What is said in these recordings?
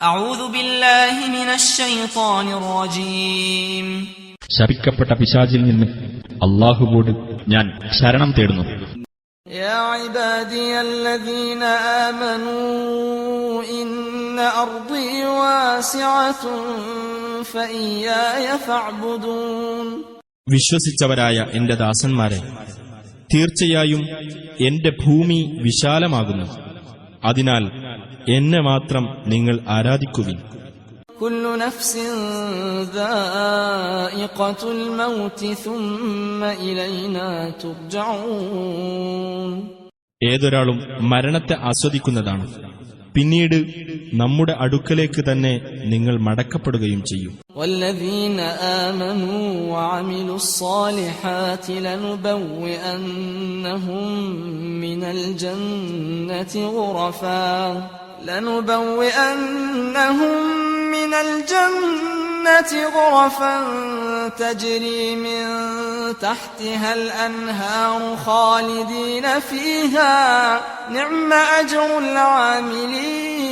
أعوذ بالله من الشيطان الرجيم ശപിക്കപ്പെട്ട പിശാചിൽ നിന്ന് അല്ലാഹുവോട് ഞാൻ ശരണം തേടുന്നു. يا عبادي الذين آمنوا إن أرضي واسعة فإياي فاعبدون. വിശ്വസിച്ചവരായ എന്റെ ദാസന്മാരെ, തീർച്ചയായും എന്റെ ഭൂമി വിശാലമാകുന്നു, അതിനാൽ എന്നെ മാത്രം നിങ്ങൾ ആരാധിക്കുവിൻ. كل نفس ذائقة الموت ثم إلينا ترجعون. ഏതൊരാളും മരണത്തെ ആസ്വദിക്കുന്നതാണ്, പിന്നീട് നമ്മുടെ അടുക്കലേക്ക് തന്നെ നിങ്ങൾ മടക്കപ്പെടുകയും ചെയ്യും. والذين آمنوا وعملوا الصالحات لنبوئنهم من الجنة غرفا تجري من تحتها الأنهار خالدين فيها نعم أجر العاملين.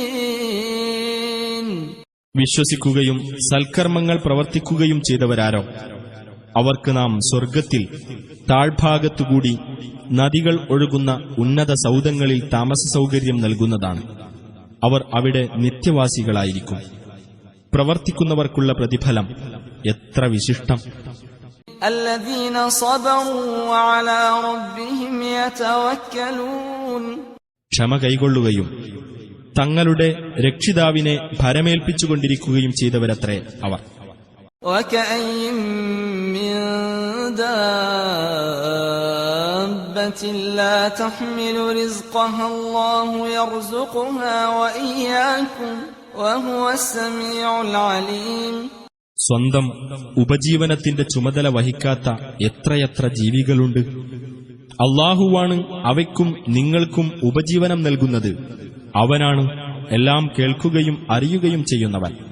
വിശ്വസിക്കുകയും സൽക്കർമ്മങ്ങൾ പ്രവർത്തിക്കുകയും ചെയ്തവരാരോ അവർക്ക് നാം സ്വർഗ്ഗത്തിൽ താഴ്ഭാഗത്തുകൂടി നദികൾ ഒഴുകുന്ന ഉന്നത സൗധങ്ങളിൽ താമസ സൗകര്യം നൽകുന്നതാണ്. അവർ അവിടെ നിത്യവാസികളായിരിക്കും. പ്രവർത്തിക്കുന്നവർക്കുള്ള പ്രതിഫലം എത്ര വിശിഷ്ടം! الذين صبروا وعلى ربهم يتوكلون. ക്ഷമ കൈകൊള്ളുകയും തങ്ങളുടെ രക്ഷിതാവിനെ ഭരമേൽപ്പിച്ചുകൊണ്ടിരിക്കുകയും ചെയ്തവരത്രേ അവർ. وكأي من دابة لا تحمل رزقها الله يرزقها وإياكم وهو السميع العليم. സ്വന്തം ഉപജീവനത്തിന്റെ ചുമതല വഹിക്കാത്ത എത്രയെത്ര ജീവികളുണ്ട്. അല്ലാഹുവാണ് അവയ്ക്കും നിങ്ങൾക്കും ഉപജീവനം നൽകുന്നത്. അവനാണ് എല്ലാം കേൾക്കുകയും അറിയുകയും ചെയ്യുന്നവൻ.